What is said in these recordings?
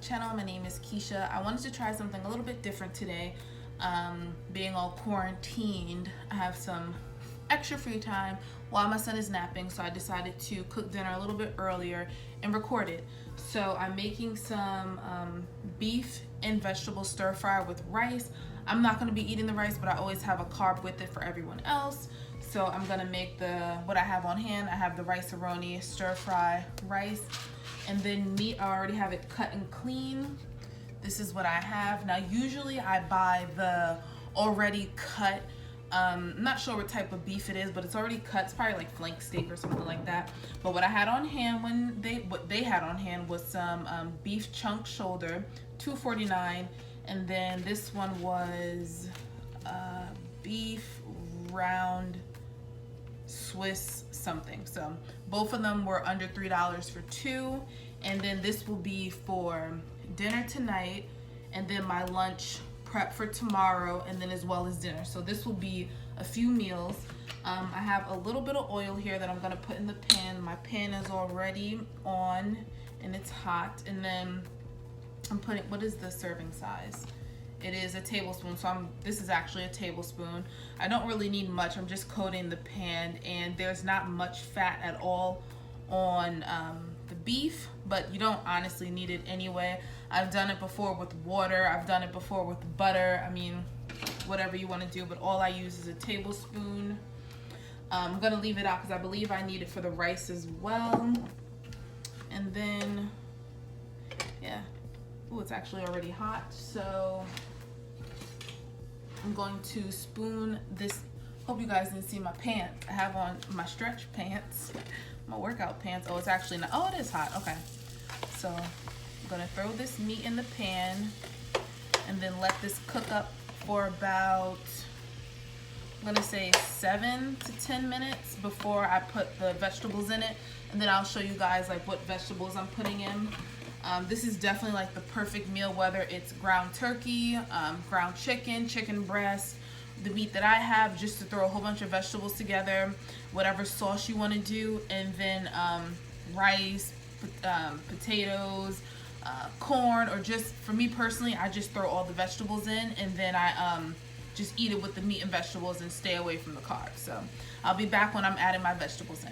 channel. My name is Keisha. I wanted to try something a little bit different today. Being all quarantined, I have some extra free time while my son is napping, so I decided to cook dinner a little bit earlier and record it. So I'm making some beef and vegetable stir fry with rice. I'm not going to be eating the rice, but I always have a carb with it for everyone else. So I'm going to make what I have on hand. I have the rice-a-roni stir fry rice, and then meat, I already have it cut and clean. This is what I have. Now usually I buy the already cut, I'm not sure what type of beef it is, but it's already cut. It's probably like flank steak or something like that. But what I had on hand what they had on hand was some beef chunk shoulder, $2.49, and then this one was beef round Swiss something. So both of them were under $3 for two, and then this will be for dinner tonight, and then my lunch prep for tomorrow, and then as well as dinner. So this will be a few meals. I have a little bit of oil here that I'm gonna put in the pan. My pan is already on and it's hot, and then I'm putting, what is the serving size? It is a tablespoon, so this is actually a tablespoon. I don't really need much. I'm just coating the pan, and there's not much fat at all on the beef, but you don't honestly need it anyway. I've done it before with water. I've done it before with butter. I mean, whatever you want to do, but all I use is a tablespoon. I'm gonna leave it out because I believe I need it for the rice as well. And then, yeah. Oh, it's actually already hot, so I'm going to spoon this. Hope you guys didn't see my pants. I have on my stretch pants, my workout pants. Oh, it's actually not. Oh, it is hot. Okay, so I'm gonna throw this meat in the pan and then let this cook up for about, I'm gonna say 7 to 10 minutes before I put the vegetables in it, and then I'll show you guys like what vegetables I'm putting in. This is definitely like the perfect meal, whether it's ground turkey, ground chicken, chicken breast, the meat that I have, just to throw a whole bunch of vegetables together, whatever sauce you want to do, and then rice, potatoes, corn, or just, for me personally, I just throw all the vegetables in, and then I just eat it with the meat and vegetables and stay away from the carbs. So I'll be back when I'm adding my vegetables in.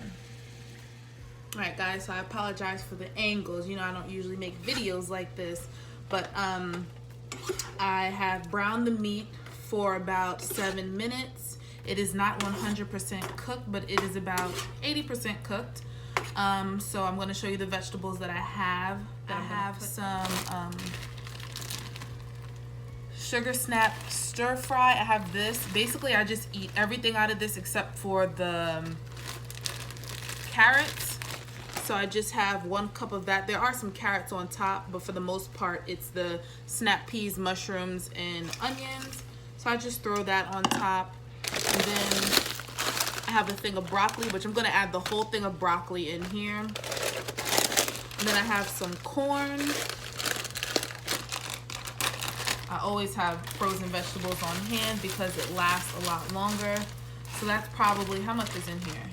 Alright guys, so I apologize for the angles. You know, I don't usually make videos like this, but I have browned the meat for about 7 minutes. It is not 100% cooked, but it is about 80% cooked. So I'm going to show you the vegetables that I have. I have some sugar snap stir fry. I have this. Basically, I just eat everything out of this except for the carrots. So I just have 1 cup of that. There are some carrots on top, but for the most part, it's the snap peas, mushrooms, and onions. So I just throw that on top. And then I have a thing of broccoli, which I'm gonna add the whole thing of broccoli in here. And then I have some corn. I always have frozen vegetables on hand because it lasts a lot longer. So that's probably, how much is in here?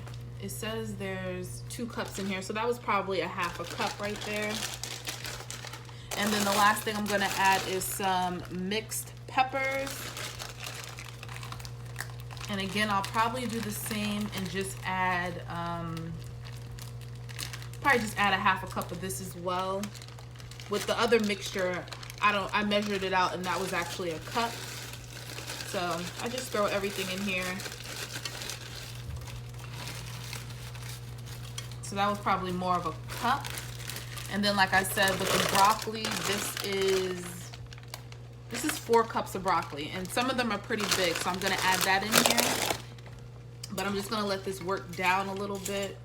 It says there's 2 cups in here, so that was probably a half a cup right there. And then the last thing I'm gonna add is some mixed peppers. And again, I'll probably do the same and just add, probably just add a half a cup of this as well. With the other mixture, I measured it out and that was actually a cup. So I just throw everything in here. So that was probably more of a cup. And then like I said, with the broccoli, this is 4 cups of broccoli, and some of them are pretty big, so I'm gonna add that in here. But I'm just gonna let this work down a little bit,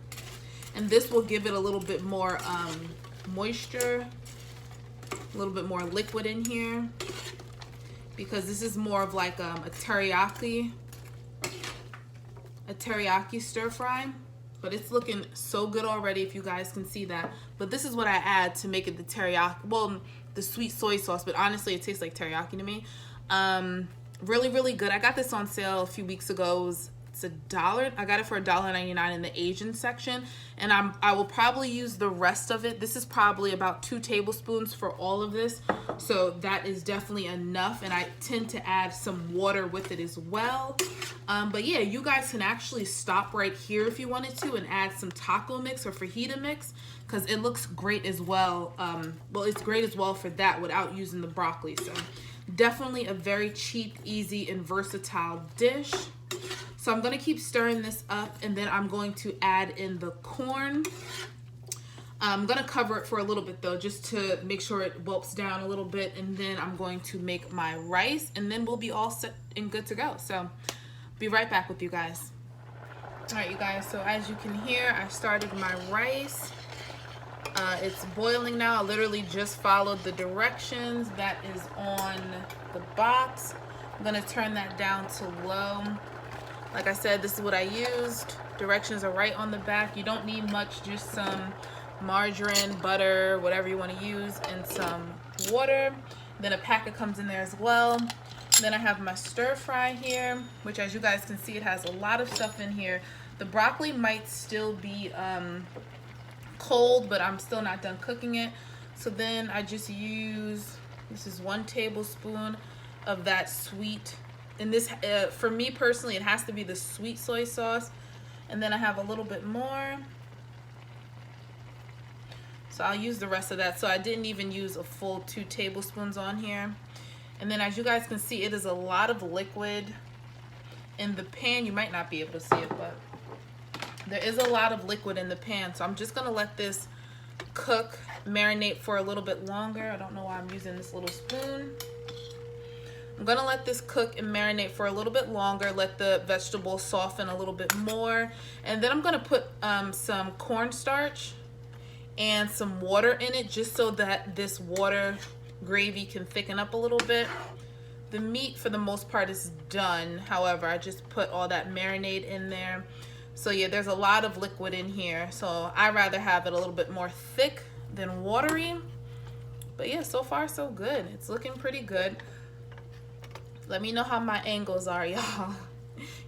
and this will give it a little bit more moisture, a little bit more liquid in here, because this is more of like a teriyaki stir fry. But it's looking so good already, if you guys can see that. But this is what I add to make it the teriyaki, well, the sweet soy sauce, but honestly it tastes like teriyaki to me. Really, really good. I got this on sale a few weeks ago. It was it's $1. I got it for $1.99 in the Asian section, and I will probably use the rest of it. This is probably about 2 tablespoons for all of this, so that is definitely enough. And I tend to add some water with it as well. But yeah, you guys can actually stop right here if you wanted to and add some taco mix or fajita mix, because it looks great as well. Well, it's great as well for that without using the broccoli. So definitely a very cheap, easy, and versatile dish. So I'm gonna keep stirring this up, and then I'm going to add in the corn. I'm gonna cover it for a little bit though, just to make sure it whelps down a little bit, and then I'm going to make my rice, and then we'll be all set and good to go. So be right back with you guys. All right, you guys, so as you can hear, I started my rice. It's boiling now. I literally just followed the directions that is on the box. I'm gonna turn that down to low. Like I said, this is what I used. Directions are right on the back. You don't need much, just some margarine, butter, whatever you want to use, and some water. Then a packet comes in there as well. Then I have my stir fry here, which, as you guys can see, it has a lot of stuff in here. The broccoli might still be cold, but I'm still not done cooking it. So then I just use, this is 1 tablespoon of that sweet, and this for me personally, it has to be the sweet soy sauce. And then I have a little bit more, so I'll use the rest of that. So I didn't even use a full 2 tablespoons on here. And then, as you guys can see, it is a lot of liquid in the pan. You might not be able to see it, but there is a lot of liquid in the pan. So I'm just gonna let this cook, marinate for a little bit longer. I don't know why I'm using this little spoon. I'm gonna let this cook and marinate for a little bit longer, let the vegetables soften a little bit more. And then I'm gonna put some cornstarch and some water in it, just so that this water gravy can thicken up a little bit. The meat for the most part is done. However, I just put all that marinade in there. So yeah, there's a lot of liquid in here. So I rather have it a little bit more thick than watery. But yeah, so far so good. It's looking pretty good. Let me know how my angles are, y'all.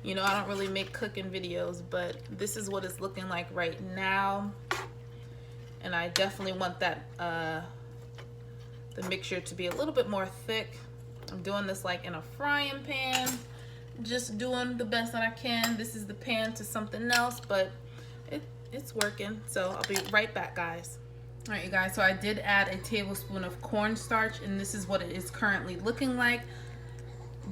You know, I don't really make cooking videos, but this is what it's looking like right now. And I definitely want that the mixture to be a little bit more thick. I'm doing this like in a frying pan, just doing the best that I can. This is the pan to something else, but it's working. So I'll be right back, guys. All right, you guys, so I did add a tablespoon of cornstarch, and this is what it is currently looking like.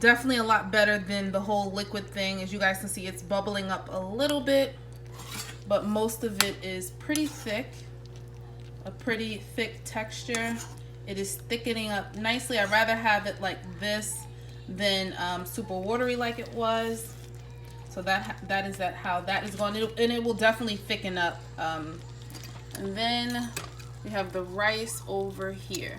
Definitely a lot better than the whole liquid thing. As you guys can see, it's bubbling up a little bit, but most of it is pretty thick, a pretty thick texture. It is thickening up nicely. I'd rather have it like this than super watery like it was. So that is how that is going, and it will definitely thicken up. And then we have the rice over here.